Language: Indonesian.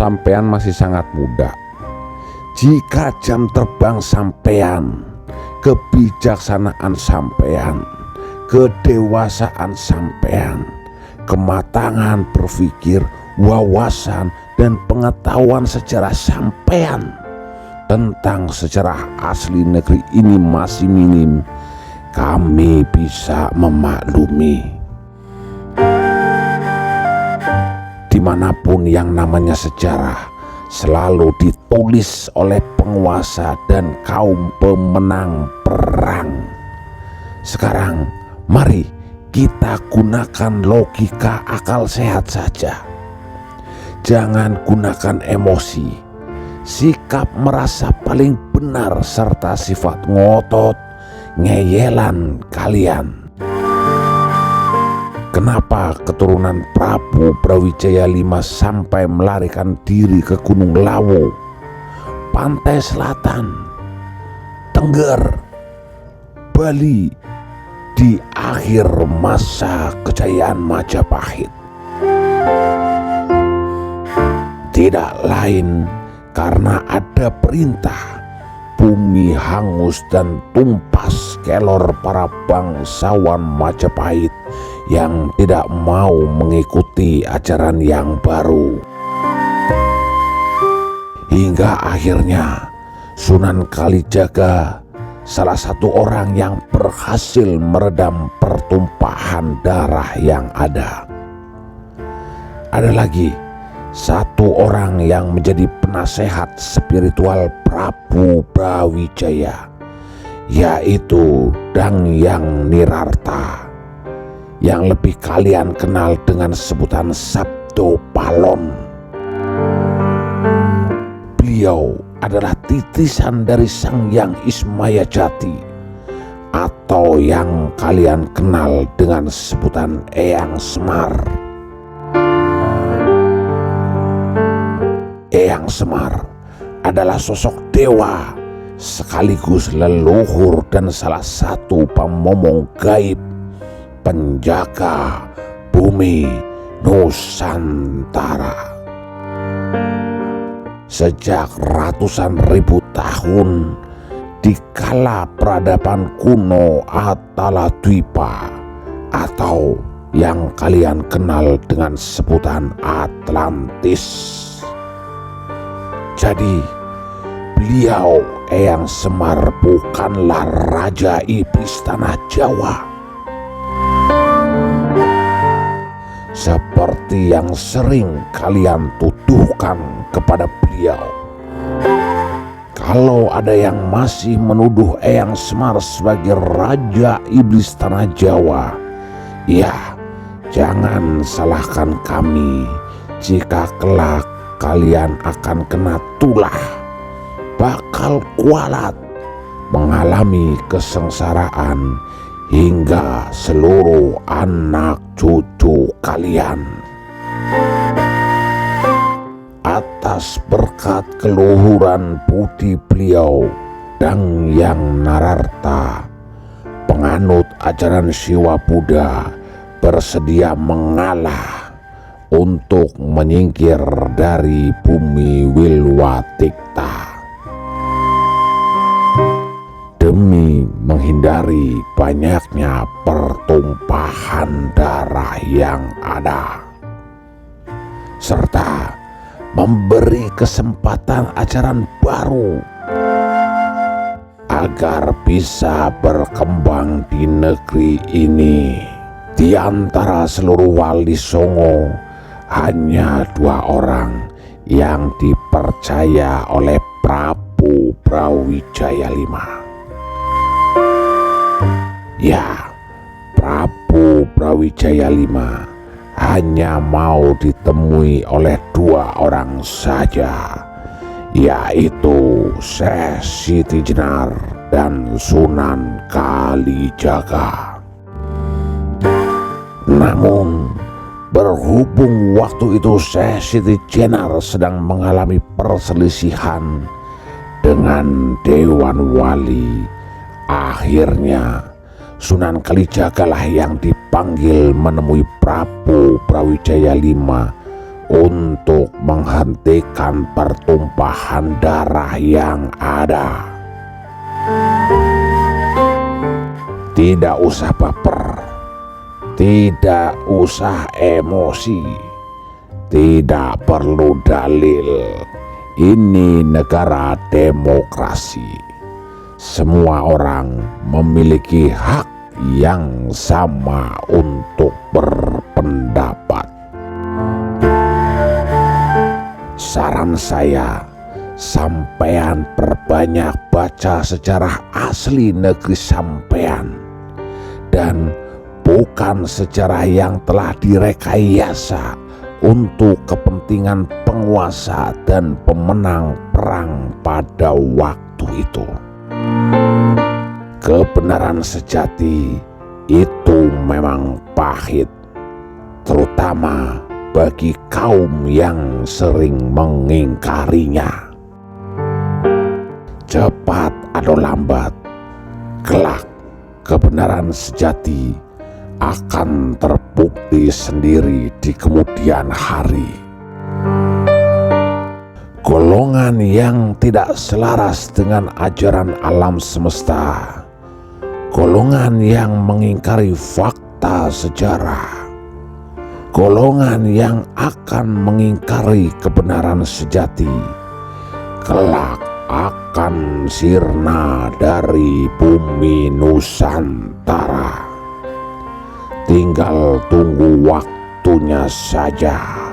sampean masih sangat muda. Jika jam terbang sampean, kebijaksanaan sampean, kedewasaan sampean, kematangan berpikir, wawasan dan pengetahuan sejarah sampean tentang sejarah asli negeri ini masih minim, kami bisa memaklumi. Dimanapun yang namanya sejarah selalu ditulis oleh penguasa dan kaum pemenang perang. Sekarang mari kita gunakan logika akal sehat saja. Jangan gunakan emosi, sikap merasa paling benar serta sifat ngotot, ngeyelan kalian. Kenapa keturunan Prabu Brawijaya V sampai melarikan diri ke Gunung Lawu, Pantai Selatan, Tengger, Bali di akhir masa kejayaan Majapahit? Tidak lain karena ada perintah bumi hangus dan tumpas kelor para bangsawan Majapahit yang tidak mau mengikuti ajaran yang baru. Hingga akhirnya Sunan Kalijaga, salah satu orang yang berhasil meredam pertumpahan darah yang ada. Ada lagi satu orang yang menjadi penasehat spiritual Prabu Brawijaya, yaitu Dangyang Nirarta, yang lebih kalian kenal dengan sebutan Sabdo Palon. Beliau adalah titisan dari Sang Hyang Ismayajati, atau yang kalian kenal dengan sebutan Eyang Semar. Eyang Semar adalah sosok dewa sekaligus leluhur dan salah satu pemomong gaib, penjaga bumi Nusantara. Sejak ratusan ribu tahun, di kala peradaban kuno Atala Dwipa, atau yang kalian kenal dengan sebutan Atlantis. Jadi beliau Eyang Semar bukanlah Raja Iblis Tanah Jawa seperti yang sering kalian tuduhkan kepada beliau. Kalau ada yang masih menuduh Eyang Semar sebagai Raja Iblis Tanah Jawa, ya jangan salahkan kami jika kelak kalian akan kena tulah, bakal kualat, mengalami kesengsaraan hingga seluruh anak cucu kalian. Atas berkat keluhuran budi beliau, Dangyang Nararta, penganut ajaran Siwa Buddha, bersedia mengalah untuk menyingkir dari bumi Wilwatikta demi menghindari banyaknya pertumpahan darah yang ada, serta memberi kesempatan ajaran baru agar bisa berkembang di negeri ini. Di antara seluruh wali Songo, hanya 2 orang yang dipercaya oleh Prabu Brawijaya V. Ya, Prabu Brawijaya V hanya mau ditemui oleh 2 orang saja, yaitu Syekh Siti Jenar dan Sunan Kalijaga. Namun berhubung waktu itu Syekh Siti Jenar sedang mengalami perselisihan dengan Dewan Wali, akhirnya Sunan Kalijaga lah yang dipanggil menemui Prabu Brawijaya V untuk menghentikan pertumpahan darah yang ada. Tidak usah baper, tidak usah emosi, tidak perlu dalil. Ini negara demokrasi. Semua orang memiliki hak yang sama untuk berpendapat. Saran saya, sampean perbanyak baca sejarah asli negeri sampean, dan bukan sejarah yang telah direkayasa untuk kepentingan penguasa dan pemenang perang pada waktu itu. Kebenaran sejati itu memang pahit, terutama bagi kaum yang sering mengingkarinya. Cepat atau lambat, kelak kebenaran sejati akan terbukti sendiri di kemudian hari. Golongan yang tidak selaras dengan ajaran alam semesta, golongan yang mengingkari fakta sejarah, golongan yang akan mengingkari kebenaran sejati, kelak akan sirna dari bumi Nusantara. Tinggal tunggu waktunya saja.